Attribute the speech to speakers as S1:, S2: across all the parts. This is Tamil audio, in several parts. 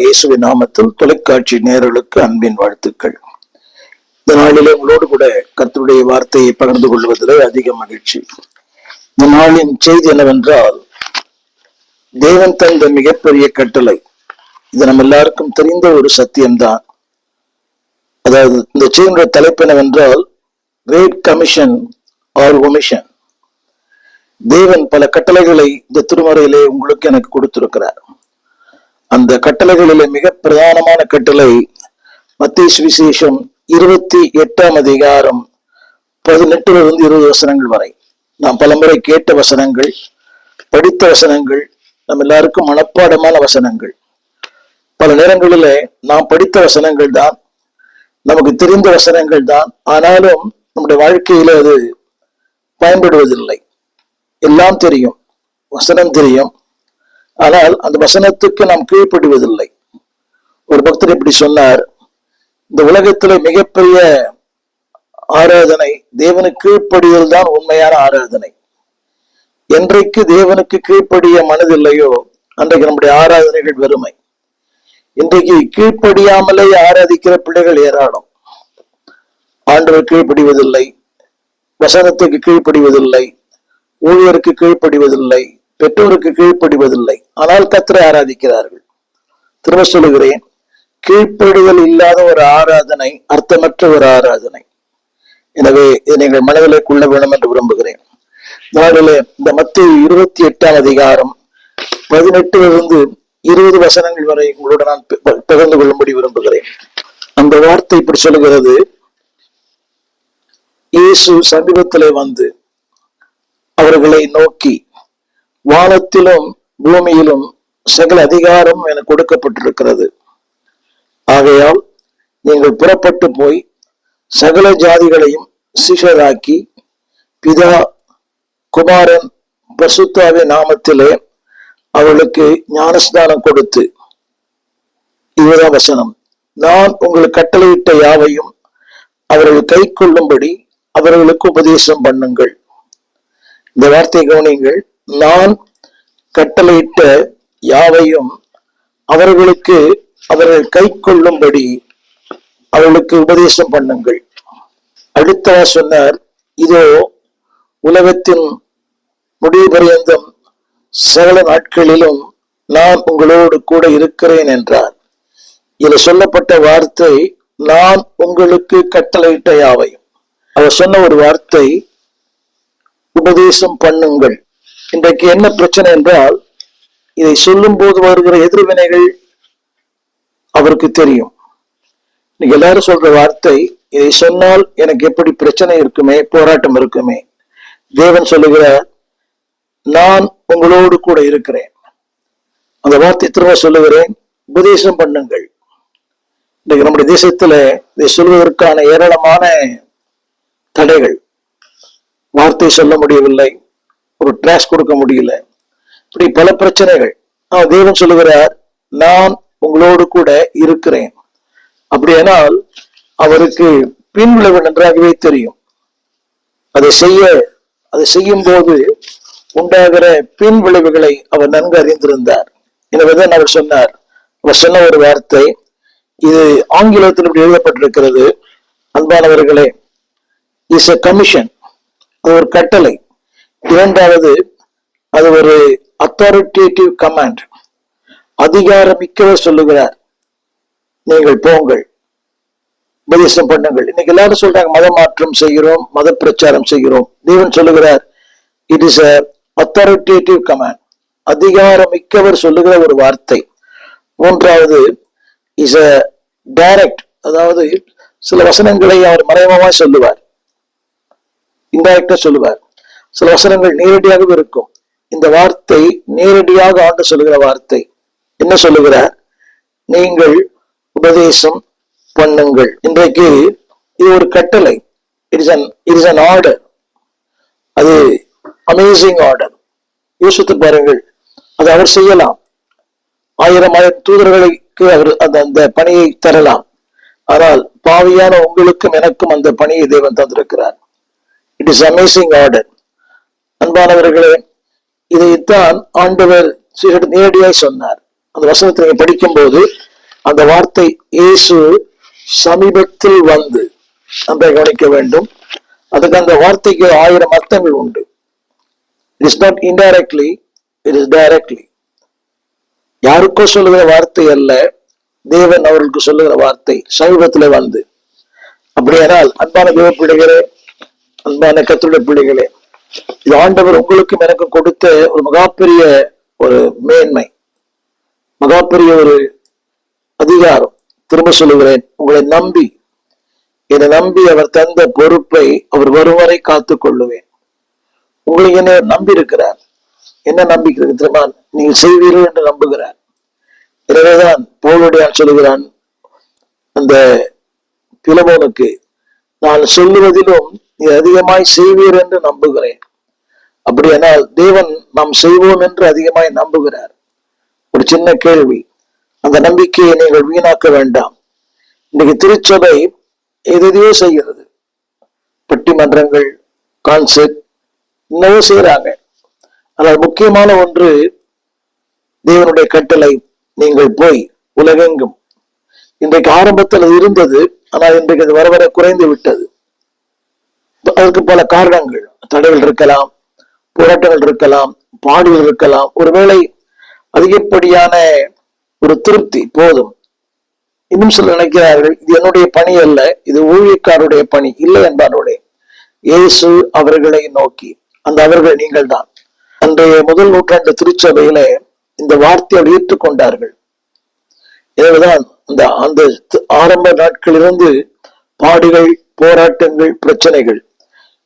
S1: இயேசுவின் நாமத்தில் தொலைக்காட்சி நேயர்களுக்கு அன்பின் வாழ்த்துக்கள். இந்த நாளிலே உங்களோடு கூட கர்த்தருடைய வார்த்தையை பகிர்ந்து கொள்வதிலே அதிக மகிழ்ச்சி. இந்த நாளின் செய்தி என்னவென்றால், தேவன் தந்த மிகப்பெரிய கட்டளை. இது நம்ம எல்லாருக்கும் தெரிந்த ஒரு சத்தியம்தான். அதாவது இந்த செய்தியுடைய தலைப்பு என்னவென்றால், கிரேட் கமிஷன் ஆர் ஒமிஷன். தேவன் பல கட்டளைகளை இந்த திருமறையிலே உங்களுக்கு எனக்கு கொடுத்திருக்கிறார். அந்த கட்டளைகளிலே மிக பிரதானமான கட்டளை மத்தேயு சுவிசேஷம் 28ஆம் அதிகாரம் 18 20 வசனங்கள் வரை. நாம் பலமுறை கேட்ட வசனங்கள், படித்த வசனங்கள், நம்ம எல்லாருக்கும் மனப்பாடமான வசனங்கள். பல நேரங்களிலே நாம் படித்த வசனங்கள் தான், நமக்கு தெரிந்த வசனங்கள் தான், ஆனாலும் நம்முடைய வாழ்க்கையில அது பயன்படுவதில்லை. எல்லாம் தெரியும், வசனம் தெரியும், ஆனால் அந்த வசனத்துக்கு நாம் கீழ்ப்படிவதில்லை. ஒரு பக்தர் இப்படி சொன்னார், இந்த உலகத்துல மிகப்பெரிய ஆராதனை தேவனுக்கு கீழ்ப்படிதல் தான் உண்மையான ஆராதனை. என்றைக்கு தேவனுக்கு கீழ்ப்படிய மனதில்லையோ அன்றைக்கு நம்முடைய ஆராதனைகள் வெறுமை. இன்றைக்கு கீழ்ப்படியாமலே ஆராதிக்கிற பிள்ளைகள் ஏராளம். ஆண்டவர் கீழ்ப்படிவதில்லை, வசனத்துக்கு கீழ்ப்படிவதில்லை, ஊழியருக்கு கீழ்ப்படிவதில்லை, பெற்றோருக்கு கீழ்ப்படிவதில்லை, ஆனால் கர்த்தரை ஆராதிக்கிறார்கள். திரும்ப சொல்லுகிறேன், கீழ்ப்படிதல் இல்லாத ஒரு ஆராதனை அர்த்தமற்ற ஒரு ஆராதனை. எனவே இதை நீங்கள் மனதிலே கொள்ள வேண்டும் என்று விரும்புகிறேன். நாளிலே இந்த மத்தேயு 28ஆம் அதிகாரம் 18 20 வசனங்கள் வரை உங்களோட நான் பகிர்ந்து கொள்ளும்படி விரும்புகிறேன். அந்த வார்த்தை இப்படி சொல்லுகிறது, இயேசு சமீபத்திலே வந்து அவர்களை நோக்கி, வானத்திலும் பூமியிலும் சகல அதிகாரம் எனக்கு கொடுக்கப்பட்டிருக்கிறது. ஆகையால் நீங்கள் புறப்பட்டு போய் சகல ஜாதிகளையும் சீஷராக்கி பிதா குமாரன் பரிசுத்தாவின் நாமத்திலே அவர்களுக்கு ஞானஸ்நானம் கொடுத்து, இதுதான் வசனம், நான் உங்களுக்கு கட்டளையிட்ட யாவையும் அவர்கள் கை கொள்ளும்படி அவர்களுக்கு உபதேசம் பண்ணுங்கள். இந்த வார்த்தை கவனிங்கள், நான் கட்டளையிட்ட யாவையும் அவர்களுக்கு அவர்கள் கை கொள்ளும்படி அவர்களுக்கு உபதேசம் பண்ணுங்கள். அடுத்த சொன்னார், இதோ உலகத்தின் முடிவு பரியந்தம் சகல நாட்களிலும் நான் உங்களோடு கூட இருக்கிறேன் என்றார். இதில் சொல்லப்பட்ட வார்த்தை நான் உங்களுக்கு கட்டளையிட்ட யாவையும். அவர் சொன்ன ஒரு வார்த்தை உபதேசம் பண்ணுங்கள். இன்றைக்கு என்ன பிரச்சனை என்றால், இதை சொல்லும் போது வருகிற எதிர்வினைகள் அவருக்கு தெரியும். இன்னைக்கு எல்லாரும் சொல்ற வார்த்தை, இதை சொன்னால் எனக்கு எப்படி பிரச்சனை இருக்குமே, போராட்டம் இருக்குமே. தேவன் சொல்லுகிறார், நான் உங்களோடு கூட இருக்கிறேன். அந்த வார்த்தை திரும்ப சொல்லுகிறேன், உபதேசம் பண்ணுங்கள். இன்றைக்கு நம்முடைய தேசத்துல இதை சொல்வதற்கான ஏராளமான தடைகள். வார்த்தை சொல்ல முடியவில்லை, ஒரு டிராஸ் கொடுக்க முடியல, இப்படி பல பிரச்சனைகள். தேவன் சொல்லுகிறார், நான் உங்களோடு கூட இருக்கிறேன். அப்படியானால் அவருக்கு பின் விளைவு நன்றாகவே தெரியும். அதை செய்யும் போது உண்டாகிற பின் விளைவுகளை அவர் நன்கு அறிந்திருந்தார். எனவேதான் அவர் சொன்னார். அவர் சொன்ன ஒரு வார்த்தை, இது ஆங்கிலத்தில் இப்படி எழுதப்பட்டிருக்கிறது, அன்பானவர்களே, இஸ் எ கமிஷன். அது ஒரு கட்டளை. இரண்டாவது, அது ஒரு அத்தாரிட்டேட்டிவ் கமாண்ட். அதிகாரமிக்கவர் சொல்லுகிறார், நீங்கள் போங்கள், உபதேசம் பண்ணுங்கள். இன்னைக்கு எல்லாரும் சொல்றாங்க, மத மாற்றம் செய்கிறோம், மத பிரச்சாரம் செய்கிறோம். தேவன் சொல்லுகிறார், it is a authoritative command. அதிகாரமிக்கவர் சொல்லுகிற ஒரு வார்த்தை. மூன்றாவது, இஸ் அ டைரக்ட். அதாவது சில வசனங்களை அவர் மறைமுகமாக சொல்லுவார், இன்டைரக்டா சொல்லுவார். சில வசனங்கள் நேரடியாகவே இருக்கும். இந்த வார்த்தை நேரடியாக ஆண்டு சொல்லுகிற வார்த்தை. என்ன சொல்லுகிறார்? நீங்கள் உபதேசம் பண்ணுங்கள். இன்றைக்கு இது ஒரு கட்டளை. It is an order. அது அமேசிங் ஆர்டர். யோசித்து பாருங்கள், அது அவர் செய்யலாம். 1000 தூதர்களுக்கு அவர் அந்த பணியை தரலாம். ஆனால் பாவியான உங்களுக்கும் எனக்கும் அந்த பணியை தேவன் தந்திருக்கிறார். It is amazing order. அன்பானவர்களே, இதைத்தான் ஆண்டவர் நேரடியாய் சொன்னார். அந்த வசனத்தை நீங்க படிக்கும் போது அந்த வார்த்தை இயேசு சமீபத்தில் வந்து நம்ம கவனிக்க வேண்டும். அதுக்கு அந்த வார்த்தைக்கு 1000 அர்த்தங்கள் உண்டு. It is not indirectly, it is directly. யாருக்கோ சொல்லுகிற வார்த்தை அல்ல, தேவன் அவர்களுக்கு சொல்லுகிற வார்த்தை சமீபத்துல வந்து. அப்படியானால் அன்பான தேவ பிள்ளைகளே, அன்பான கர்த்தருடைய பிள்ளைகளே, இது ஆண்டவர் உங்களுக்கும் எனக்கு கொடுத்த ஒரு மகாபெரிய ஒரு மேன்மை, மகாபெரிய ஒரு அதிகாரம். திரும்ப சொல்லுகிறேன், உங்களை நம்பி, என்னை நம்பி அவர் தந்த பொறுப்பை அவர் வரும் வரை காத்துக் கொள்ளுவேன். உங்களை என்ன நம்பி இருக்கிறார். என்ன நம்பிக்கை தெரியுமா? நீங்கள் செய்வீர்கள் என்று நம்புகிறார். எனவேதான் பவுலுடையான் சொல்லுகிறான் அந்த பிலமோனுக்கு, நான் சொல்லுவதிலும் நீ அதிகமாய் செய்வீர் என்று நம்புகிறேன். அப்படியானால் தேவன் நாம் செய்வோம் என்று அதிகமாய் நம்புகிறார். ஒரு சின்ன கேள்வி, அந்த நம்பிக்கையை நீங்கள் வீணாக்க வேண்டாம். இன்னைக்கு திருச்சபை எதையோ செய்கிறது, பட்டிமன்றங்கள், கான்செர்ட், இன்னமும் செய்யறாங்க. ஆனால் முக்கியமான ஒன்று, தேவனுடைய கட்டளை, நீங்கள் போய் உலகெங்கும். இன்றைக்கு ஆரம்பத்தில் அது இருந்தது, ஆனால் இன்றைக்கு அது வர வர குறைந்து விட்டது. அதற்கு பல காரணங்கள், தடைகள் இருக்கலாம், போராட்டங்கள் இருக்கலாம், பாடுகள் இருக்கலாம். ஒருவேளை அதிகப்படியான ஒரு திருப்தி போதும். இன்னும் சில நினைக்கிறார்கள், இது என்னுடைய பணி அல்ல, இது ஊழியக்காருடைய பணி. இல்லை என்பாருடைய இயேசு அவர்களை நோக்கி, அந்த அவர்கள் நீங்கள் தான். அன்றைய முதல் நூற்றாண்டு திருச்சபையில இந்த வார்த்தையை ஏற்றுக்கொண்டார்கள். எனவேதான் அந்த ஆரம்ப நாட்களிலிருந்து பாடுகள், போராட்டங்கள், பிரச்சனைகள்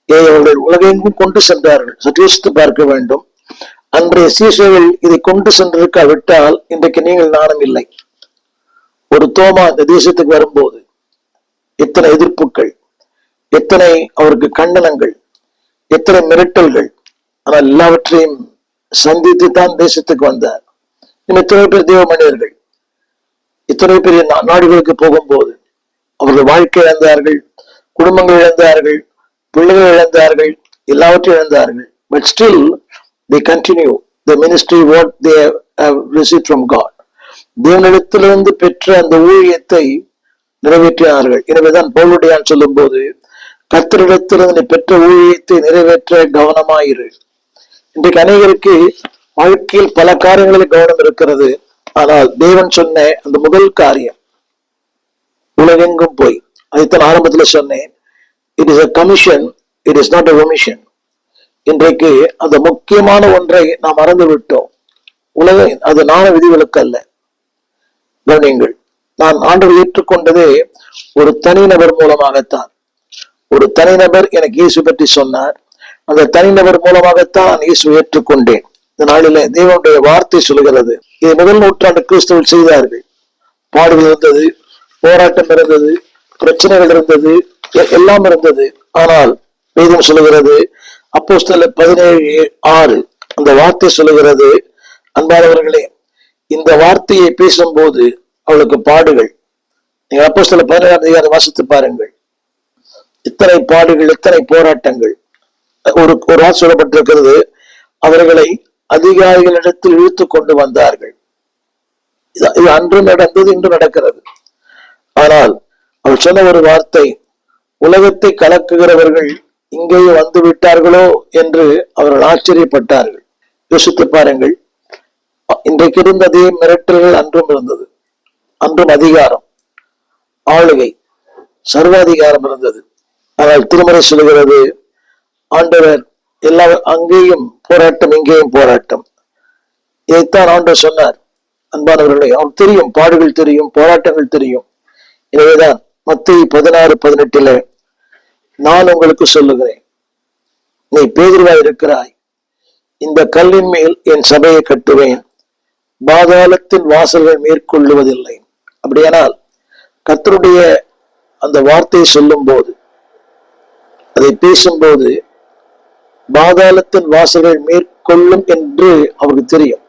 S1: அவர்கள் உலகெங்கும் கொண்டு சென்றார்கள். சற்று யோசித்து பார்க்க வேண்டும். அன்றைய சீசர்கள் இதை கொண்டு சென்றிருக்காவிட்டால் இன்றைக்கு நீங்கள் நாணம் இல்லை. ஒரு தோமா இந்த தேசத்துக்கு வரும்போது எத்தனை எதிர்ப்புகள், எத்தனை அவருக்கு கண்டனங்கள், எத்தனை மிரட்டல்கள். ஆனால் எல்லாவற்றையும் சந்தித்து தான் தேசத்துக்கு வந்தார். எத்தனை பேர் தேவ மனிதர்கள் இத்தனை பெரிய நாடுகளுக்கு போகும்போது அவர்கள் வாழ்க்கை இழந்தார்கள், குடும்பங்கள் இழந்தார்கள், பிள்ளைகள் இழந்தார்கள், எல்லாவற்றையும் இழந்தார்கள். But still they continue the ministry what they have received from God. தேவனிடத்திலிருந்து பெற்ற அந்த ஊழியத்தை நிறைவேற்றினார்கள். எனவேதான் பவுலுடையான் சொல்லும் போது, கர்த்தரிடத்திலிருந்து பெற்ற ஊழியத்தை நிறைவேற்ற கவனமாயிரு. இன்றைக்கு அநேகருக்கு வாழ்க்கையில் பல காரியங்களில் கவனம் இருக்கிறது. ஆனால் தேவன் சொன்ன அந்த முதல் காரியம், உலகெங்கும் போய், அதைத்தான் ஆரம்பத்தில் சொன்னேன். It is a commission, it is not a omission. இன்றைக்கு அந்த முக்கியமான ஒன்றை நாம் மறந்து விட்டோம். அது நாண விதிவிலக்கு அல்ல. கவனியுங்கள், நான் ஆண்டவர் ஏற்றுக்கொண்டதே ஒரு தனிநபர் மூலமாகத்தான். ஒரு தனிநபர் எனக்கு இயேசு பற்றி சொன்னார். அந்த தனிநபர் மூலமாகத்தான் நான் இயேசு ஏற்றுக்கொண்டேன். இந்த நாளில தேவனுடைய வார்த்தை சொல்கிறது, இதை முதல் நூற்றாண்டு கிறிஸ்தவர்கள் செய்தார்கள். பாடுகள் இருந்தது, போராட்டம் இருந்தது, பிரச்சனைகள் இருந்தது, எல்லாம் இருந்தது. ஆனால் வேதம் சொல்லுகிறது, அப்போஸ்தலர் 17:6 அந்த வார்த்தை சொல்லுகிறது, அன்பானவர்களே, இந்த வார்த்தையை பேசும்போது அவளுக்கு பாடுகள். நீங்க அப்போஸ்தலர் 17 வாசித்து பாருங்கள். இத்தனை பாடுகள், இத்தனை போராட்டங்கள். ஒரு வார்த்தை சொல்லப்பட்டிருக்கிறது, அவர்களை அதிகாரிகளிடத்தில் இழுத்து கொண்டு வந்தார்கள். இது அன்று நடந்தது, இன்று நடக்கிறது. ஆனால் அவர் சொன்ன ஒரு வார்த்தை, உலகத்தை கலக்குகிறவர்கள் இங்கேயே வந்து விட்டார்களோ என்று அவர்கள் ஆச்சரியப்பட்டார்கள். யோசித்து பாருங்கள், இன்றைக்கு இருந்த அதே மிரட்டல்கள் அன்றும் இருந்தது. அன்றும் அதிகாரம், ஆளுகை, சர்வாதிகாரம் இருந்தது. ஆனால் திருமறை சொல்கிறது, ஆண்டவர் எல்லா அங்கேயும் போராட்டம், இங்கேயும் போராட்டம். இதைத்தான் ஆண்டவர் சொன்னார். அன்பானவர்களே, அவருக்கு தெரியும், பாடுகள் தெரியும், போராட்டங்கள் தெரியும். எனவேதான் மத்தேயு 16:18 நான் உங்களுக்கு சொல்லுகிறேன், நீ பேதுருவாய் இருக்கிறாய், இந்த கல்லின் மேல் என் சபையை கட்டுவேன், பாதாளத்தின் வாசல்கள் மேற்கொள்ளுவதில்லை. அப்படியானால் கர்த்தருடைய அந்த வார்த்தையை சொல்லும் போது, அதை பேசும்போது, பாதாளத்தின் வாசல்கள் மேற்கொள்ளும் என்று அவருக்கு தெரியும்.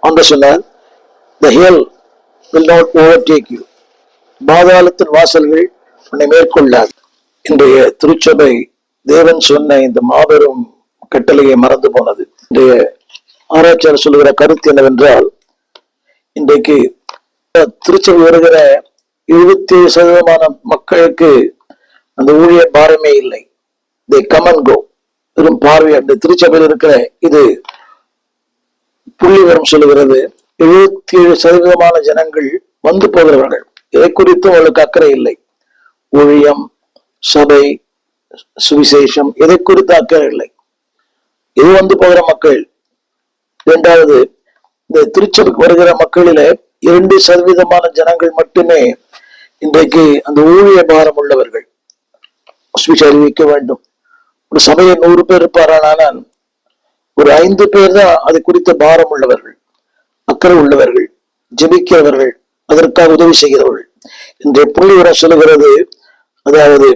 S1: ஆண்டவர் சொன்னார், the hell will not overtake you. பாதாளத்தின் வாசல்கள் உன்னை மேற்கொள்ளாது. இன்றைய திருச்சபை தேவன் சொன்ன இந்த மாபெரும் கட்டளையை மறந்து போனது. இன்றைய ஆராய்ச்சியாளர் சொல்லுகிற கருத்து என்னவென்றால், இன்றைக்கு திருச்சபை வருகிற 77% மக்களுக்கு அந்த ஊழிய பாரமே இல்லை. they come and go. வெறும் பார்வை. அந்த திருச்சபையில் இருக்கிற இது புள்ளிவரம் சொல்லுகிறது, 77% ஜனங்கள் வந்து போகிறவர்கள். இதை குறித்தும் அவர்களுக்கு அக்கறை இல்லை. ஊழியம், சபை, சுவிசேஷம் எதை குறித்து அக்கறை இல்லை. இது வந்து போகிற மக்கள். இரண்டாவது, இந்த திருச்சபைக்கு வருகிற மக்களில 2% ஜனங்கள் மட்டுமே இன்றைக்கு அந்த ஊழிய பாரம் உள்ளவர்கள். சுவிசேஷம் அறிவிக்க வேண்டும். ஒரு சபையை 100 பேர் இருப்பாரானால் ஒரு 5 பேர் தான் அது குறித்த பாரம் உள்ளவர்கள், அக்கறை உள்ளவர்கள், ஜெபிக்கிறவர்கள், அதற்காக உதவி செய்கிறவர்கள். இன்றைய புள்ளிவிவரம் சொல்லுகிறது, அதாவது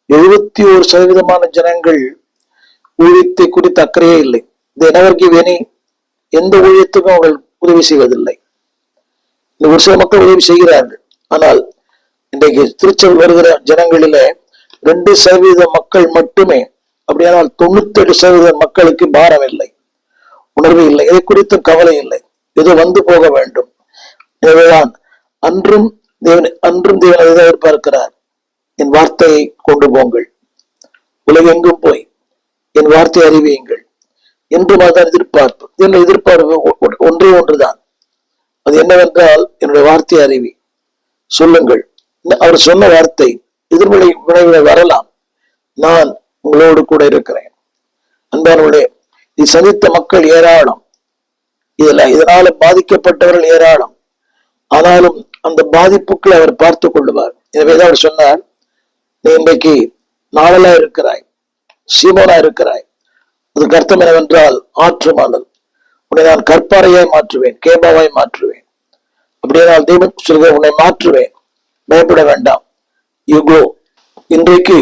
S1: 71% ஜனங்கள் ஊழியத்தை குறித்த அக்கறையே இல்லை. இந்த நகர்க்கு எந்த ஊழியத்துக்கும் அவர்கள் உதவி செய்வதில்லை. இந்த ஒரு சில மக்கள் உதவி செய்கிறார்கள். ஆனால் இன்றைக்கு திருச்சபை வருகிற ஜனங்களில 2% மக்கள் மட்டுமே, அப்படியானால் 97% மக்களுக்கு பாரம் இல்லை, உணர்வு இல்லை, இதை குறித்து கவலை இல்லை, ஏதோ வந்து போக வேண்டும். எனவேதான் அன்றும் தேவன் எதிர்பார்க்கிறார், என் வார்த்தையை கொண்டு போங்கள், உலகெங்கும் போய் என் வார்த்தையை அறிவியுங்கள் என்று தான் எதிர்பார்ப்பு. என்னுடைய எதிர்பார்ப்பு ஒன்றே ஒன்றுதான். அது என்னவென்றால், என்னுடைய வார்த்தையை அறிவி, சொல்லுங்கள். அவர் சொன்ன வார்த்தை விளைவுகளை வரலாம், நான் உங்களோடு கூட இருக்கிறேன். அன்பானவர்களே, இது சந்தித்த மக்கள் ஏராளம், இதனால பாதிக்கப்பட்டவர்கள் ஏராளம். ஆனாலும் அந்த பாதிப்புகளை அவர் பார்த்து கொள்ளுவார். எனவேதான் அவர் சொன்னார், நீ இன்றைக்கு நாளலா இருக்கிறாய், சீமோனா இருக்கிறாய். அதுக்கு அர்த்தம் என்னவென்றால் ஆற்று மாடல். உன்னை நான் கற்பாறையாய் மாற்றுவேன், கேபாவாய் மாற்றுவேன். அப்படியானால் தேவன் சொல்கிற, உன்னை மாற்றுவேன், பயப்பட வேண்டாம், யூ கோ. இன்றைக்கு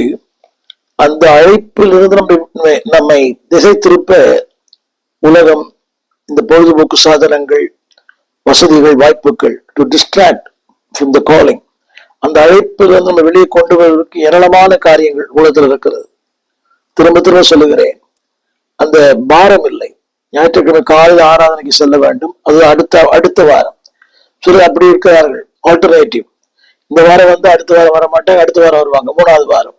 S1: அந்த அழைப்பில் இருந்து நம்மை திசை திருப்ப உலகம், இந்த பொழுதுபோக்கு சாதனங்கள், வசதிகள், வாய்ப்புகள், to distract from the calling, அந்த அழைப்பில் இருந்து நம்ம வெளியே கொண்டு வருவதற்கு ஏராளமான காரியங்கள் உலகத்தில் இருக்கிறது. திரும்ப திரும்ப சொல்லுகிறேன், அந்த பாரம் இல்லை. ஞாயிற்றுக்கிழமை காலையில் ஆராதனைக்கு செல்ல வேண்டும், அது அடுத்த வாரம். சொல்லி அப்படி இருக்கிறார்கள், ஆல்டர்னேட்டிவ். இந்த வாரம் வந்து அடுத்த வாரம் வர மாட்டாங்க, அடுத்த வாரம் வருவாங்க, 3வது வாரம்.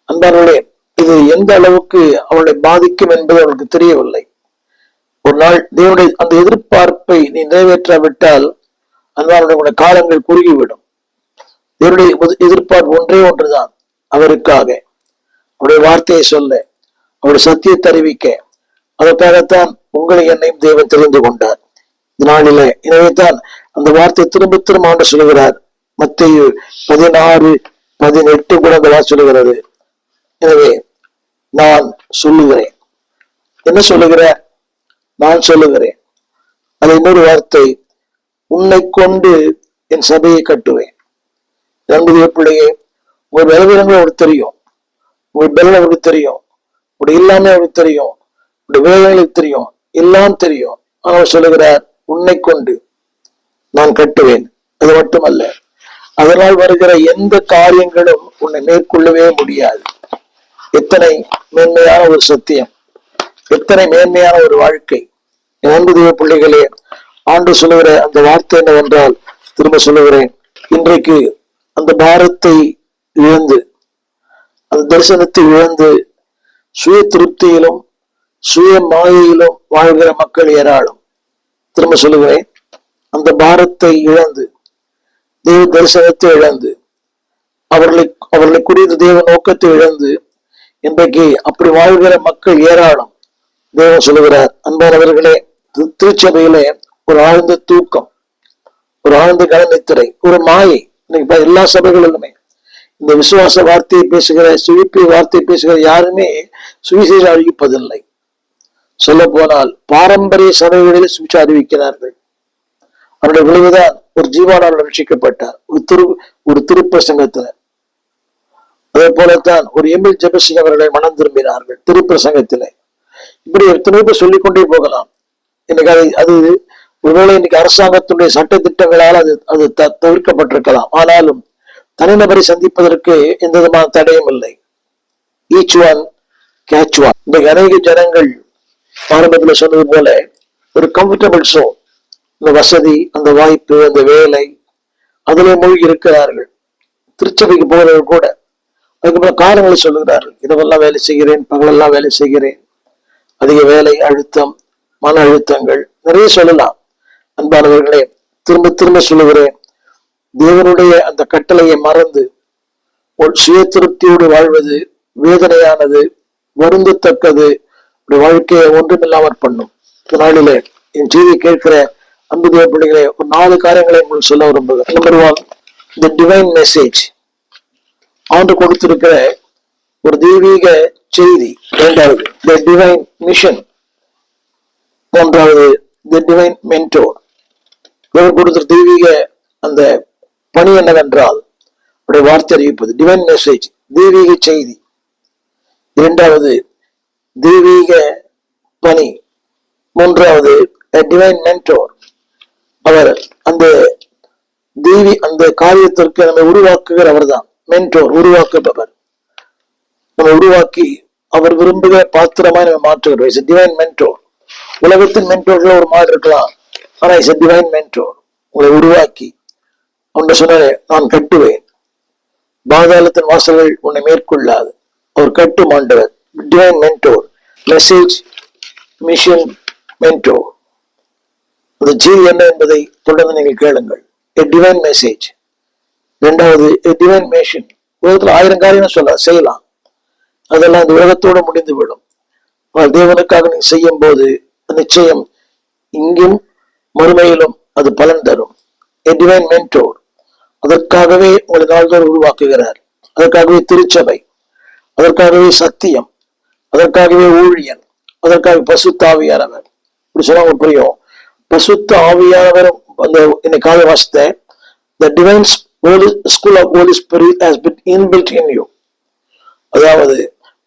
S1: அன்பார்களே, இது எந்த அளவுக்கு அவளை பாதிக்கும் என்பது அவளுக்கு தெரியவில்லை. ஒரு நாள் தேவனுடைய அந்த எதிர்பார்ப்பை நீ நிறைவேற்றாவிட்டால் அன்பாருடைய காலங்கள் குறுகிவிடும். தேவனுடைய எதிர்பார்ப்பு ஒன்றே ஒன்றுதான், அவருக்காக அவருடைய வார்த்தையை சொல்ல, அவருடைய சத்தியத்தை அறிவிக்க. அதற்காகத்தான் உங்களை என்னையும் தேவன் தெரிந்து கொண்டார் இதனால. எனவே தான் அந்த வார்த்தை திரும்ப திரும்ப ஆண்டு சொல்லுகிறார். மத்தேயு 16:18 கூட அந்த வார்த்தை சொல்லுகிறது. எனவே நான் சொல்லுகிறேன். என்ன சொல்லுகிறேன்? நான் சொல்லுகிறேன். அது இன்னொரு வார்த்தை, உன்னை கொண்டு என் சபையை கட்டுவேன். நண்புடைய பிள்ளையே, உங்க பலவீனங்கள் அவருக்கு தெரியும், உங்க பலன் அவருக்கு தெரியும், உடைய இல்லாம அவருக்கு தெரியும், உடைய வேதனைகளுக்கு தெரியும், எல்லாம் தெரியும். அவர் சொல்லுகிறார், உன்னை கொண்டு நான் கட்டுவேன். அது மட்டுமல்ல, அதனால் வருகிற எந்த காரியங்களும் உன்னை மேற்கொள்ளவே முடியாது. எத்தனை மேன்மையான ஒரு சத்தியம், எத்தனை மேன்மையான ஒரு வாழ்க்கை. அன்பு தேவ பிள்ளைகளே, ஆண்டு சொல்லுகிற அந்த வார்த்தை என்னவென்றால், திரும்ப சொல்லுகிறேன், இன்றைக்கு அந்த பாரத்தை இழந்து, அந்த தரிசனத்தை இழந்து, சுய திருப்தியிலும் சுய மாயையிலும் வாழ்கிற மக்கள் ஏராளம். திரும்ப சொல்லுகிறேன், அந்த பாரத்தை இழந்து, தேவ தரிசனத்தை இழந்து, அவர்களை குறித்த தேவ நோக்கத்தை இழந்து இன்றைக்கு அப்படி வாழ்கிற மக்கள் ஏராளம். தேவன் சொல்லுகிறார், அன்பானவர்களே, திருச்சபையிலே ஒரு ஆழ்ந்த தூக்கம், ஒரு ஆழ்ந்த கனநித்திரை, ஒரு மாயை. இன்னைக்கு எல்லா சபைகளிலுமே இந்த விசுவாச வார்த்தையை பேசுகிற, சுவிப்பி வார்த்தையை பேசுகிற யாருமே சுவிசேஷம் அறிவிப்பதில்லை. சொல்ல போனால் பாரம்பரிய சபைகளில் சுவிசேஷம் அறிவிக்கிறார்கள். அவருடைய விளைவுதான் ஒரு ஜீவானால் ரட்சிக்கப்பட்டார், ஒரு திருப்பிரசங்கத்துல. அதே போலத்தான் ஒரு எமில் ஜெபசிங் அவர்களை மனம் திரும்பினார்கள் திருப்பிரசங்கத்திலே. இப்படி எத்தனை பேர் சொல்லிக்கொண்டே போகலாம். இன்னைக்கு அது ஒருவேளை இன்னைக்கு அரசாங்கத்துடைய சட்ட திட்டங்களால் அது தவிர்க்கப்பட்டிருக்கலாம். ஆனாலும் தனிநபரை சந்திப்பதற்கு எந்த விதமான தடையும் இல்லை. Each one catch one. இன்றைக்கு அநேக ஜனங்கள் ஆரம்பத்தில் சொன்னது போல ஒரு கம்ஃபர்டபுள் சோன், இந்த வசதி, அந்த வாய்ப்பு, அந்த வேலை, அதிலே மூழ்கி இருக்கிறார்கள். திருச்சபைக்கு போகிறவர்கள் கூட அதுக்கப்புறம் காலங்களை சொல்லுகிறார்கள். இரவெல்லாம் வேலை செய்கிறேன், பகலெல்லாம் வேலை செய்கிறேன், அதிக வேலை அழுத்தம், மன அழுத்தங்கள் நிறைய சொல்லலாம். அன்பானவர்களே, திரும்ப திரும்ப சொல்லுகிறேன், தேவனுடைய அந்த கட்டளையை மறந்து சுய திருப்தியோடு வாழ்வது வேதனையானது, வருந்தத்தக்கது, வாழ்க்கையை ஒன்றுமில்லாமற் பண்ணும். நாளிலே என் செய்தி கேட்கிற அன்பு தேவ பிள்ளைகளே, ஒரு 4 காரியங்களை உங்களுக்கு சொல்ல விரும்புகிறேன். நம்பர் 1, தி டிவைன் மெசேஜ், ஆண்டு கொடுத்திருக்கிற ஒரு தெய்வீக செய்தி. 2வது, தி டிவைன் மிஷன். 3வது, தி டிவைன் மென்டோர். கொடுத்த தெய்வீக அந்த பணி என்னவென்றால் வார்த்தை அறிவிப்பது, டிவைன் மெசேஜ், தெய்வீக செய்தி. 2வது, தெய்வீக பணி. 3வது, டிவைன் மென்டோர். அவர் அந்த அந்த காரியத்திற்கு நம்மை உருவாக்குகிற அவர் தான் மென்டோர், உருவாக்குபவர். நம்ம உருவாக்கி அவர் விரும்புகிற பாத்திரமா நம்ம மாற்றுகிறோம். Divine mentor. உலகத்தின் மென்டோர்கள் ஒரு மாதிரி இருக்கலாம், ஆனா இஸ் டிவைன் மென்டோர். உங்களை உருவாக்கி அவன் சொன்னாரே, நான் கட்டுவேன், பாதாளத்தின் வாசல்கள் உன்னை மேற்கொள்ளாது. அவர் கட்டும் ஆண்டவர். Divine mentor, message, mission, mentor. அந்த செய்தி என்ன என்பதை தொடர்ந்து நீங்கள் கேளுங்கள். A divine message. 2வது, a divine mission. உலகத்தில் 1000 காரியம் செய்யலாம், அதெல்லாம் இந்த உலகத்தோடு முடிந்து விடும். தேவனுக்காக நீங்க செய்யும் போது நிச்சயம் இங்கும் மறுமையிலும் அது பலன் தரும். A divine mentor. அதற்காகவே உங்களை நாள்தோறும் உருவாக்குகிறார். அதற்காகவே திருச்சபை, அதற்காகவே சத்தியம், அதற்காகவே ஊழியன், அதற்காக பசுத்த ஆவியானவர். இப்படி சொன்னா உங்களுக்கு புரியும். பசுத்த ஆவியானவரும் அந்த இன்னைக்கு காலை வாசித்தேன், the divine school of Holy Spirit has been inbuilt in you. அதாவது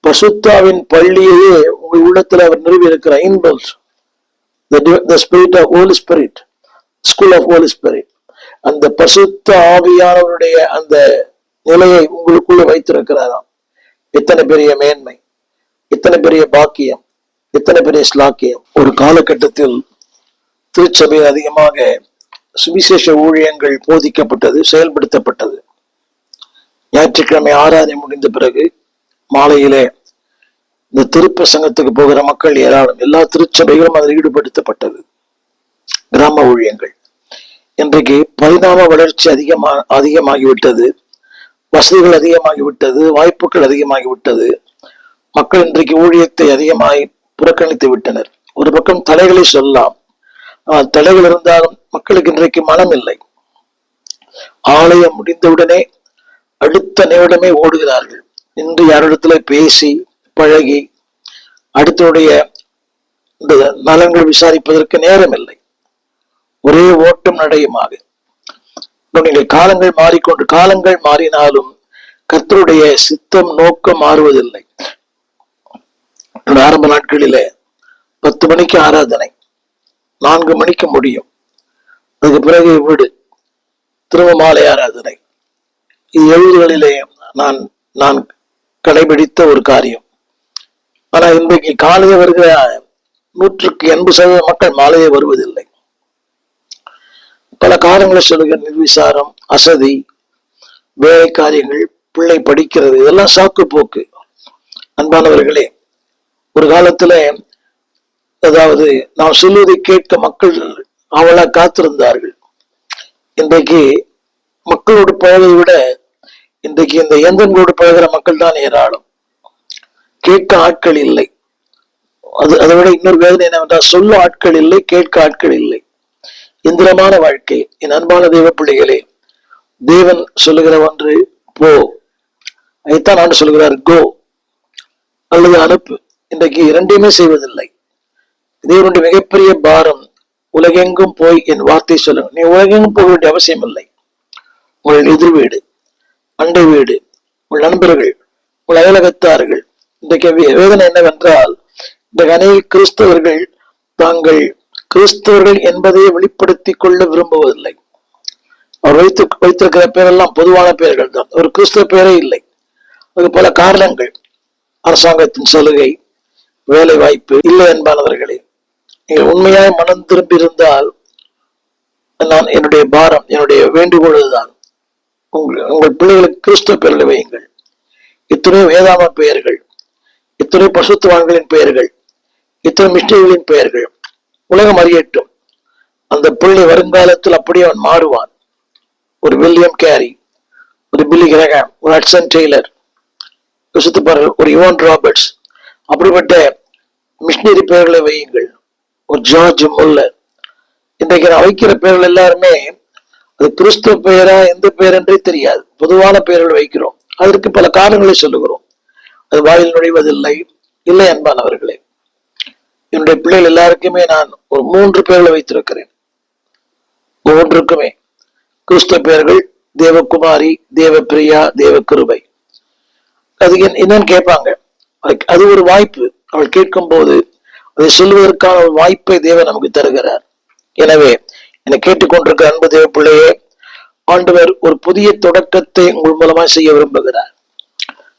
S1: பசுத்தாவின் பள்ளியையே உங்கள் உள்ளத்துல அவர் நிறுவி இருக்கிறார். inbuilt, the spirit of Holy Spirit, school of Holy Spirit. அந்த பசுத்த ஆவியானவருடைய அந்த நிலையை உங்களுக்குள்ள வைத்திருக்கிறாராம். எத்தனை பெரிய மேன்மை, எத்தனை பெரிய பாக்கியம், எத்தனை பெரிய ஸ்லாக்கியம். ஒரு காலகட்டத்தில் திருச்சபையில் அதிகமாக சுவிசேஷ ஊழியங்கள் போதிக்கப்பட்டது, செயல்படுத்தப்பட்டது. ஞாயிற்றுக்கிழமை ஆராதனை முடிந்த பிறகு மாலையிலே இந்த திருப்பசங்கத்துக்கு போகிற மக்கள் ஏராளம். எல்லா திருச்சபைகளும் அதில் ஈடுபடுத்தப்பட்டது. கிராம ஊழியங்கள். இன்றைக்கு பரிணாம வளர்ச்சி அதிகமாகிவிட்டது, வசதிகள் அதிகமாகிவிட்டது, வாய்ப்புகள் அதிகமாகிவிட்டது. மக்கள் இன்றைக்கு ஊழியத்தை அதிகமாகி புறக்கணித்து விட்டனர். ஒரு பக்கம் தடைகளை சொல்லலாம், தடைகள் இருந்தாலும் மக்களுக்கு இன்றைக்கு மனம் இல்லை. ஆலயம் முடிந்தவுடனே அடுத்த நிமிடமே ஓடுகிறார்கள். இன்று யாரிடத்துல பேசி பழகி அடுத்தவுடைய நலன்கள் விசாரிப்பதற்கு நேரம் இல்லை. ஒரே ஓட்டம் நடையுமாக. நீங்கள் காலங்கள் மாறினாலும் கர்த்தருடைய சித்தம் நோக்கம் மாறுவதில்லை. ஆரம்ப நாட்களிலே 10 மணிக்கு ஆராதனை, 4 மணிக்கு முடியும். அதுக்கு பிறகு வீடு, திரும்ப மாலை ஆராதனை. இது 70களிலே நான் கடைபிடித்த ஒரு காரியம். ஆனா இன்றைக்கு காலையே வருகிற 180% மக்கள் மாலையே வருவதில்லை. பல காரணங்களை சொல்லுகிற நிர்விசாரம், அசதி, வேலை காரியங்கள், பிள்ளை படிக்கிறது, இதெல்லாம் சாக்கு போக்கு. அன்பானவர்களே, ஒரு காலத்துல அதாவது நாம் சொல்வதை கேட்க மக்கள் அவளா காத்திருந்தார்கள். இன்றைக்கு மக்களோடு பழகதை விட இன்றைக்கு இந்த இயந்திரங்களோடு பழகிற மக்கள் தான் ஏராளம். கேட்க ஆட்கள் இல்லை. அதை விட இன்னொரு வேதனை என்னவென்றால், சொல்ல ஆட்கள் இல்லை, கேட்க ஆட்கள் இல்லை. இந்திரமான வாழ்க்கை. என் அன்பான தேவ பிள்ளைகளே, தேவன் சொல்லுகிற ஒன்று போ, அதைத்தான் ஆண்டு சொல்லுகிறார், கோ அல்லது அனுப்பு. இன்றைக்கு இரண்டையுமே செய்வதில்லை. தேவனுடைய மிகப்பெரிய பாரம், உலகெங்கும் போய் என் வார்த்தை சொல்லுங்க. நீ உலகெங்கும் போக வேண்டிய அவசியம் இல்லை. உங்கள் எதிர் வீடு, அண்டை வீடு, உங்கள் நண்பர்கள், உங்கள் அயலகத்தார்கள். இன்றைக்கு வேதனை என்னவென்றால், இன்றைக்கு அநேக கிறிஸ்தவர்கள் தாங்கள் கிறிஸ்தவர்கள் என்பதையே வெளிப்படுத்திக் கொள்ள விரும்புவதில்லை. அவர் வைத்திருக்கிற பேரெல்லாம் பொதுவான பெயர்கள் தான், ஒரு கிறிஸ்தவ பெயரே இல்லை. அதுக்கு பல காரணங்கள். அரசாங்கத்தின் சலுகை, வேலை வாய்ப்பு இல்லை. என்பானவர்களே, நீங்கள் உண்மையாய் மனம் திரும்பி இருந்தால் நான் என்னுடைய பாரம், என்னுடைய வேண்டுகோள் தான், உங்கள் பிள்ளைகளுக்கு கிறிஸ்துவ பெயர்களை வையுங்கள். இத்தனை வேதாம பெயர்கள், இத்தனை பசுத்துவான்களின் பெயர்கள், இத்தனை மிஸ்டேகளின் பெயர்கள் உலகம் அறியட்டும். அந்த பிள்ளை வருங்காலத்தில் அப்படியே அவன் மாறுவான். ஒரு வில்லியம் கேரி, ஒரு பில்லி கிரகாம், ஒரு ஹட்சன் டெய்லர், ஒரு யுவான் ராபர்ட்ஸ், அப்படிப்பட்ட மிஷினரி பெயர்களை வையுங்கள். ஒரு ஜார்ஜ் முல்லர். இன்றைக்கு நான் வைக்கிற பெயர்கள் எல்லாருமே அது கிறிஸ்துவ பெயரா எந்த பெயர் என்றே தெரியாது, பொதுவான பெயர்கள் வைக்கிறோம். அதற்கு பல காரணங்களை சொல்லுகிறோம். அது வாயில் நுழைவதில்லை. இல்லை அன்பானவர்களே, என்னுடைய பிள்ளைகள் எல்லாருக்குமே நான் ஒரு 3 பெயர்களை வைத்திருக்கிறேன். ஒவ்வொன்றுக்குமே கிறிஸ்துவ பெயர்கள் தேவகுமாரி, தேவப்பிரியா, தேவகிருபை. அது என்னன்னு கேட்பாங்க. அது ஒரு வாய்ப்பு. அவள் கேட்கும் போது அதை சொல்லுவதற்கான ஒரு வாய்ப்பை தேவன் நமக்கு தருகிறார். எனவே என்னை கேட்டுக்கொண்டிருக்கிற அன்பு தேவ பிள்ளையே, ஆண்டவர் ஒரு புதிய தொடக்கத்தை உங்கள் மூலமாக செய்ய விரும்புகிறார்.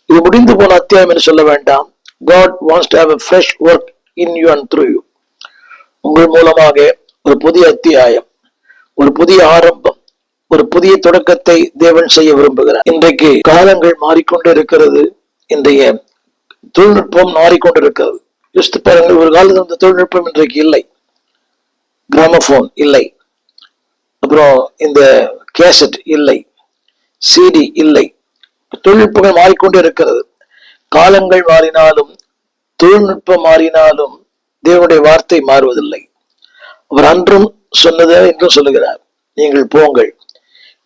S1: இது முடிந்து போன அத்தியாயம் என்று சொல்ல வேண்டாம். God wants to have a fresh work in you and through you. உங்கள் மூலமாக ஒரு புதிய அத்தியாயம், ஒரு புதிய ஆரம்பம், ஒரு புதிய தொடக்கத்தை தேவன் செய்ய விரும்புகிறார். இன்றைக்கு காலங்கள் மாறிக்கொண்டு இருக்கிறது. இன்றைய தொழில்நுட்பம் மாறிக்கொண்டிருக்கிறது. யோசித்து பாருங்கள், ஒரு காலத்தில் இந்த தொழில்நுட்பம் இன்றைக்கு இல்லை. கிராமபோன் இல்லை, அப்புறம் இந்த கேசட் இல்லை, சிடி இல்லை. தொழில்நுட்பங்கள் மாறிக்கொண்டே இருக்கிறது. காலங்கள் மாறினாலும் தொழில்நுட்பம் மாறினாலும் தேவனுடைய வார்த்தை மாறுவதில்லை. அவர் அன்றும் சொன்னதை இன்றும் சொல்லுகிறார், நீங்கள் போங்கள்.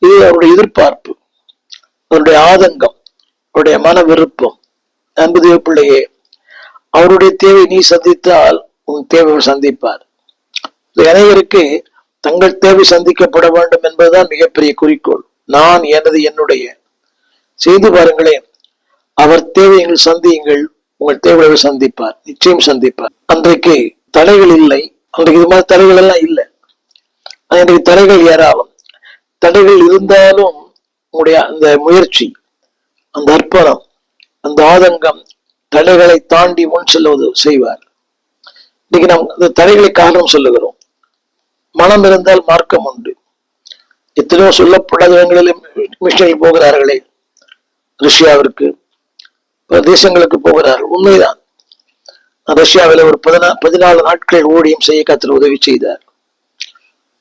S1: இது அவருடைய எதிர்பார்ப்பு, அவருடைய ஆதங்கம், அவருடைய மன விருப்பம். அன்பு தேவ பிள்ளையே, அவருடைய தேவை நீ சந்தித்தால் உன் தேவை சந்திப்பார். அனைவருக்கு தங்கள் தேவை சந்திக்கப்பட வேண்டும் என்பதுதான் மிகப்பெரிய குறிக்கோள். நான் எனது என்னுடைய செய்து பாருங்களேன். அவர் தேவையை சந்தியுங்கள், உங்கள் தேவையை சந்திப்பார், நிச்சயம் சந்திப்பார். அன்றைக்கு தடைகள் இல்லை. அன்றைக்கு இது மாதிரி தடைகள் எல்லாம் இல்லை. இன்றைக்கு தடைகள் ஏராளம். தடைகள் இருந்தாலும் உங்களுடைய அந்த முயற்சி, அந்த அர்ப்பணம், அந்த ஆதங்கம் தடைகளை தாண்டி முன் செல்வது செய்வார். இன்னைக்கு நாம் இந்த தடைகளை காரணம் சொல்லுகிறோம். மனம் இருந்தால் மார்க்கம் உண்டு. எத்தனையோ சொல்லப்படாத இடங்களிலும் மிஷனில் போகிறார்களே, ரஷ்யாவிற்கு, பல தேசங்களுக்கு போகிறார்கள். உண்மைதான். ரஷ்யாவில் ஒரு 14 நாட்கள் ஊழியம் செய்ய கர்த்தர் உதவி செய்தார்.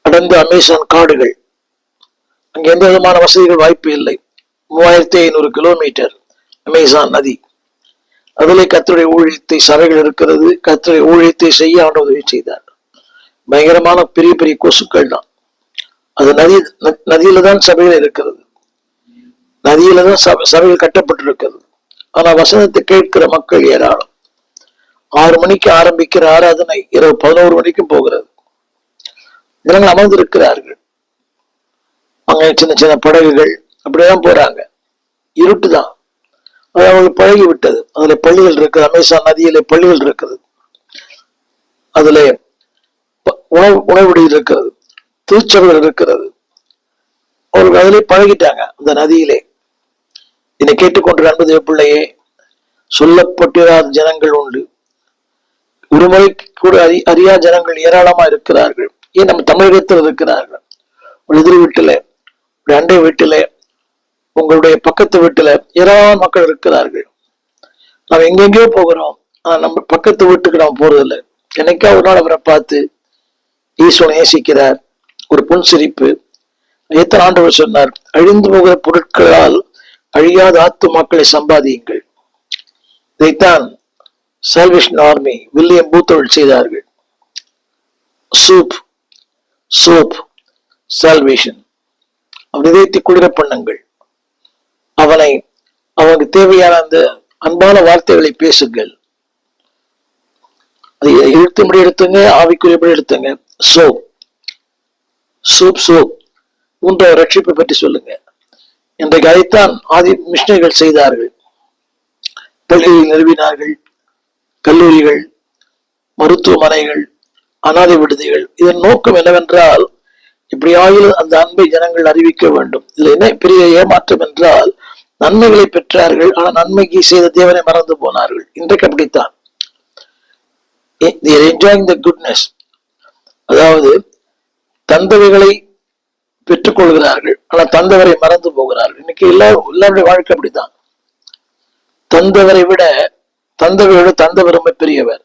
S1: அடர்ந்த அமேசான் காடுகள், அங்கே எந்த விதமான வசதிகள் வாய்ப்பு இல்லை. 3500 கிலோமீட்டர் அமேசான் நதி. அதிலே கர்த்தருடைய ஊழியத்தை, சபைகள் இருக்கிறது. கர்த்தருடைய ஊழியத்தை செய்ய அவர் உதவி செய்தார். பயங்கரமான பெரிய பெரிய கொசுக்கள் தான். அது நதியில தான் சபைகள் இருக்கிறது. நதியில தான் சபைகள் கட்டப்பட்டிருக்கிறது. ஆனா வசனத்தை கேட்கிற மக்கள் ஏராளம். 6 மணிக்கு ஆரம்பிக்கிற ஆராதனை இரவு 11 மணிக்கும் போகிறது. ஜனங்கள் அமர்ந்திருக்கிறார்கள். அங்க சின்ன சின்ன படகுகள் அப்படிதான் போறாங்க. இருட்டு தான். அது அவங்களுக்கு பழகி விட்டது. அதுல பள்ளிகள் இருக்குது. அமேசான் நதியில பள்ளிகள் இருக்குது. அதுல உணவுடியில் இருக்கிறது, திருச்சபைகள் இருக்கிறது. அவர்கள் அதிலே பழகிட்டாங்க, அந்த நதியிலே. என்னை கேட்டுக்கொண்ட அன்பு பிள்ளையே, சொல்லப்பட்டிராத ஜனங்கள் உண்டு. ஒருமுறை கூட அறியாத ஜனங்கள் ஏராளமா இருக்கிறார்கள். ஏன் நம்ம தமிழகத்தில் இருக்கிறார்கள். ஒரு எதிர் வீட்டுல, ஒரு அண்டை வீட்டுல, உங்களுடைய பக்கத்து வீட்டுல ஏராளமான மக்கள் இருக்கிறார்கள். நாம் எங்கெங்கயோ போகிறோம். ஆனா நம்ம பக்கத்து வீட்டுக்கு நாம் போறதில்லை. என்னைக்கா ஒரு நாள் அவரை பார்த்து ஈஸ்வரன் நேசிக்கிறார். ஒரு புன்சிரிப்பு. எத்தனை ஆண்டவர் சொன்னார், அழிந்து போகிற பொருட்களால் அழியாத ஆத்துமாக்களை சம்பாதியுங்கள். இதைத்தான் சால்வேஷன் ஆர்மி வில்லியம் பூத்தோல் செய்தார்கள். Soap salvation. அவன் இதயத்தை குளிர பண்ணுங்கள். அவனுக்கு தேவையான அந்த அன்பான வார்த்தைகளை பேசுங்கள். அதை எழுத்தும்படி எடுத்துங்க, ஆவிக்குரியபடி எடுத்துங்க. சோப் மூன்றாவது ரட்சிப்பை பற்றி சொல்லுங்க. இன்றைக்கு அதைத்தான் ஆதி மிஷனரிகள் செய்தார்கள். பள்ளிகள் நிறுவினார்கள், கல்லூரிகள், மருத்துவமனைகள், அனாதை விடுதிகள். இதன் நோக்கம் என்னவென்றால், இப்படியாயில் அந்த அன்பை ஜனங்கள் அறிவிக்க வேண்டும். இதுல என்ன பெரிய ஏமாற்றம் என்றால், நன்மைகளை பெற்றார்கள், ஆனால் நன்மைக்கு செய்த தேவனை மறந்து போனார்கள். இன்றைக்கு அப்படித்தான். They are enjoying the goodness. அதாவது தந்தவைகளை பெற்றுக்கொள்கிறார்கள். ஆனா தந்தவரை மறந்து போகிறார்கள். இன்னைக்கு எல்லாருடைய வாழ்க்கை அப்படித்தான். தந்தவரை விட தந்தவர் ரொம்ப பெரியவர்.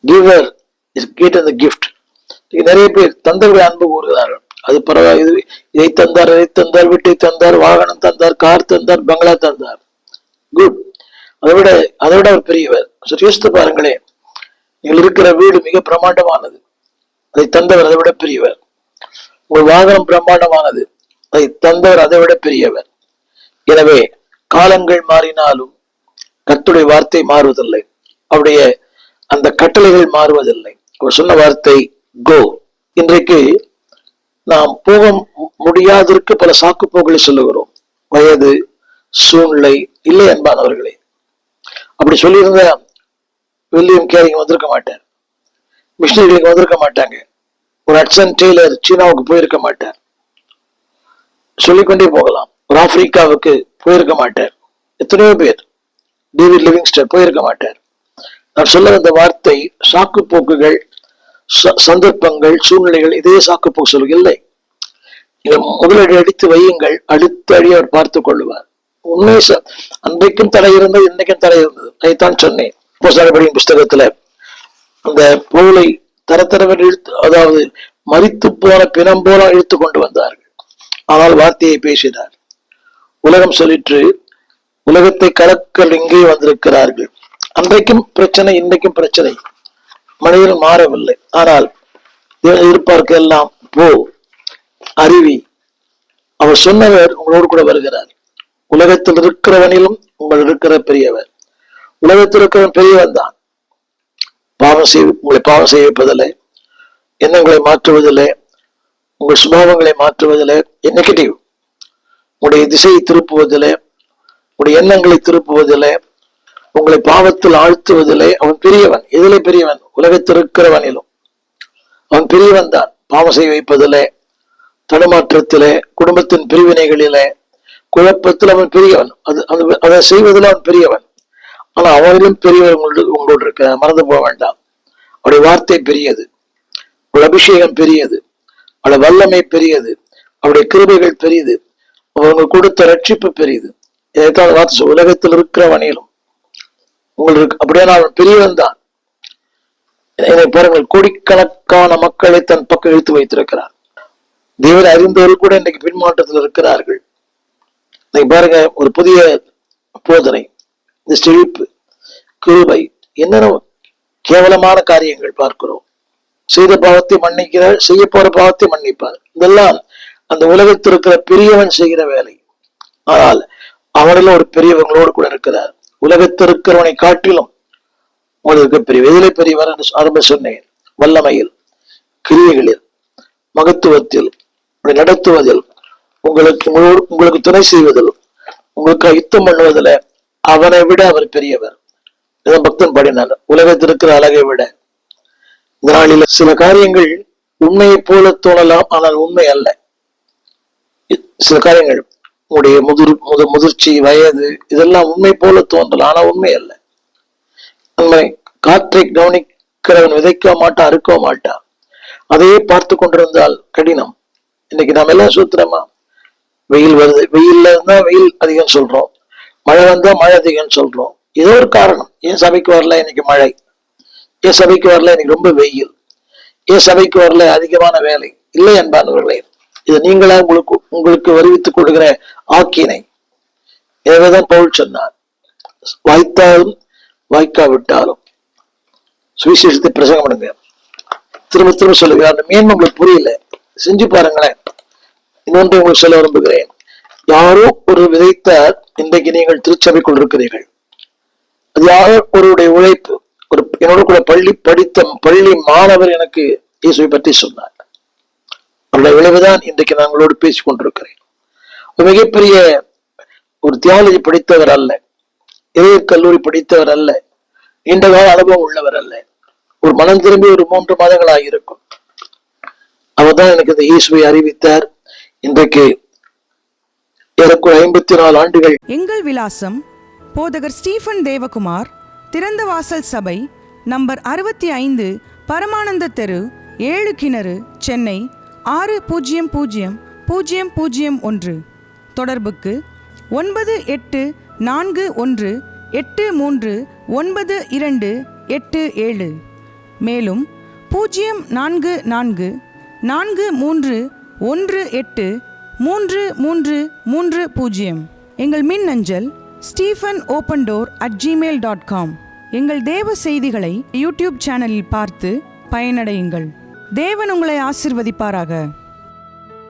S1: Giver is greater than the gift. நிறைய பேர் தந்தவரை அன்பு கூறுகிறார்கள். அது பரவாயில்லை, இதை தந்தார், அதை தந்தார், வீட்டை தந்தார், வாகனம் தந்தார், கார் தந்தார், பங்களா தந்தார். குட். அதை விட அவர் பெரியவர். யோசித்து பாருங்களேன், நீங்கள் இருக்கிற வீடு மிக பிரம்மாண்டமானது, அதை தந்தவர் அதை விட பெரியவர். உங்கள் வாகனம் பிரம்மாண்டமானது, அதை தந்தவர் அதை விட பெரியவர். எனவே காலங்கள் மாறினாலும் கர்த்தருடைய வார்த்தை மாறுவதில்லை, அவருடைய அந்த கட்டளைகள் மாறுவதில்லை. அவர் சொன்ன வார்த்தை கோ. இன்றைக்கு நாம் போக முடியாததற்கு பல சாக்கு போக்குகளை சொல்லுகிறோம். வயது, சூழ்நிலை இல்லை அன்பானவர்களே. அப்படி சொல்லியிருந்த வில்லியம் கேரிங் வந்திருக்க மாட்டார், மிஷினரிகளுக்கு வந்திருக்க மாட்டாங்க, ஒரு ஹட்சன் டெய்லர் சீனாவுக்கு போயிருக்க மாட்டார், சொல்லிக்கொண்டே போகலாம். ஒரு ஆப்பிரிக்காவுக்கு போயிருக்க மாட்டார். எத்தனையோ பேர், டேவிட் லிவிங்ஸ்டன் போயிருக்க மாட்டார். நான் சொல்ல வந்த வார்த்தை சாக்கு போக்குகள், சந்தர்ப்பங்கள், சூழ்நிலைகள், இதே சாக்கு போக்கு சொல்லுகில்லை. முதலடி அடித்து வையுங்கள், அடுத்த அடி அவர் பார்த்துக் கொள்ளுவார். உண்மை அன்றைக்கும் தடை இருந்தது, இன்னைக்கும் தடை இருந்தது. அதைத்தான் சொன்னேன். அப்போஸ்தலர்களின் புஸ்தகத்துல அந்த பொருளை தரத்தரவர் இழுத்து, அதாவது மரித்து போன பிணம் போல இழுத்து கொண்டு வந்தார்கள். ஆனால் வார்த்தையை பேசினார். உலகம் சொல்லிற்று, உலகத்தை கலக்கல் இங்கே வந்திருக்கிறார்கள். அன்றைக்கும் பிரச்சனை, இன்றைக்கும் பிரச்சனை. மனிதன் மாறவில்லை. ஆனால் இருப்பார்க்கு எல்லாம் போ, அறிவி. அவர் சொன்னவர் உங்களோடு கூட வருகிறார். உலகத்தில் இருக்கிறவனிலும் உங்கள் இருக்கிற பெரியவர். உலகத்தில் இருக்கிறவன் பெரியவன் தான். உங்களை பாவம் செய்ய வைப்பதில்லை, எண்ணங்களை மாற்றுவதில்லை, உங்கள் சுபாவங்களை மாற்றுவதில்லை, நெகட்டிவ் உங்களுடைய திசையை திருப்புவதில்லை, உங்களுடைய எண்ணங்களை திருப்புவதில்லை, உங்களை பாவத்தில் ஆழ்த்துவதில்லை. அவன் பெரியவன். எதிலே பெரியவன்? உலகத்தில் இருக்கிறவனிலும் அவன் பெரியவன் தான். பாவம் செய்ய வைப்பதில்லை, தடுமாற்றத்திலே, குடும்பத்தின் பிரிவினைகளிலே, குழப்பத்தில் அவன் பெரியவன். அதை செய்வதில் அவன் பெரியவன். ஆனா அவனிலும் பெரியவர் உங்களோடு இருக்கிற, மறந்து போக வேண்டாம். அவருடைய வார்த்தை பெரியது, அவருடைய அபிஷேகம் பெரியது, அவருடைய வல்லமை பெரியது, அவருடைய கிருபைகள் பெரியது, அவங்க கொடுத்த ரட்சிப்பு பெரியது. இதைத்தான் வார்த்தை உலகத்தில் இருக்கிறவனிலும் உங்களுக்கு அப்படியே அவன் பெரியவன் தான். பாருங்கள், கோடிக்கணக்கான மக்களை தன் பக்கம் இழுத்து வைத்திருக்கிறார். தேவரை அறிந்தவர்கள் கூட இன்னைக்கு பின்மாற்றத்தில் இருக்கிறார்கள். இன்னைக்கு பாருங்க, ஒரு புதிய போதனை, இந்த செழிப்பு, கிருபை, என்னென்ன கேவலமான காரியங்கள் பார்க்கிறோம். செய்த பாவத்தை மன்னிக்கிறார், செய்ய போற பாவத்தை மன்னிப்பார். இதெல்லாம் அந்த உலகத்தில் இருக்கிற பெரியவன் செய்கிற வேலை. ஆனால் அவனிலும் ஒரு பெரியவங்களோடு கூட இருக்கிறார். உலகத்தில் இருக்கிறவனை காட்டிலும் உங்களுக்கு பெரிய எதிலே பெரியவர் என்று ஆரம்ப சொன்னேன். வல்லமையில், கிரியைகளில், மகத்துவத்தில், நடத்துவதில், உங்களுக்கு துணை செய்வதில், உங்களுக்கு யுத்தம் பண்ணுவதில் அவனை விட அவர் பெரியவர். பக்தன் பாடினார், உலகத்தில் இருக்கிற அழகை விட. இந்த நாளில் சில காரியங்கள் உண்மையை போல தோணலாம், ஆனால் உண்மை அல்ல. சில காரியங்கள் உங்களுடைய முதிர்ச்சி, வயது, இதெல்லாம் உண்மை போல தோன்றலாம், ஆனா உண்மை அல்ல. உண்மை. காற்றை கவனிக்கிறவன் விதைக்க மாட்டான், அறுக்க மாட்டான். அதையே பார்த்து கொண்டிருந்தால் கடினம். இன்னைக்கு நாம எல்லாம் சூத்திரமா, வெயில் வருது, வெயில்ல இருந்தா வெயில் அதிகம் சொல்றோம், மழை வந்தா மழை அதிகம் சொல்றோம். ஏதோ ஒரு காரணம். ஏன் சபைக்கு வரல இன்னைக்கு மழை, ஏன் சபைக்கு வரல இன்னைக்கு ரொம்ப வெயில், ஏன் சபைக்கு வரல அதிகமான வேலை இல்லை என்பானவர்களே. இது நீங்களா உங்களுக்கு வருவித்துக் கொள்கிற ஆக்கினை. எனவேதான் பவுல் சொன்னார், வாய்த்தாலும் வாய்க்காவிட்டாலும் சுவிசேஷத்தை பிரசங்கம் பண்ணுங்க. திரும்ப திரும்ப சொல்லுங்க. அந்த மேன்மை உங்களுக்கு புரியல, செஞ்சு பாருங்களேன். இன்னொன்று உங்களுக்கு சொல்ல விரும்புகிறேன். யாரோ ஒரு விதைத்தார், இன்றைக்கு நீங்கள் திருச்சபைக்குள் இருக்கிறீர்கள். அது யாரோ ஒருடைய உழைப்பு. என்னோட கூட பள்ளி மாணவர் எனக்கு இயேசுவை பற்றி சொன்னார். அவருடைய விளைவுதான் இன்றைக்கு நான் உங்களோடு பேசிக் கொண்டிருக்கிறேன். மிகப்பெரிய ஒரு தியாலஜி படித்தவர் அல்ல, இளைய கல்லூரி படித்தவர் அல்ல, நீண்ட கால அனுபவம் உள்ளவர் அல்ல. ஒரு மனம் திரும்பி ஒரு 3 மாதங்கள் ஆகியிருக்கும். அவர் தான் எனக்கு இந்த இயேசுவை அறிவித்தார். இன்றைக்கு எனக்கு 54 ஆண்டுகள்.
S2: எங்கள் விலாசம் போதகர் ஸ்டீபன் தேவகுமார், திறந்த வாசல் சபை, நம்பர் 65, பரமானந்த தெரு, 7 கிணறு, சென்னை 600001. தொடர்புக்கு 9841839287. மேலும் 0444183330. எங்கள் மின்னஞ்சல் stephenopendor@gmail.com. எங்கள் தேவ செய்திகளை யூடியூப் சேனலில் பார்த்து பயனடையுங்கள். தேவன் உங்களை ஆசிர்வதிப்பாராக.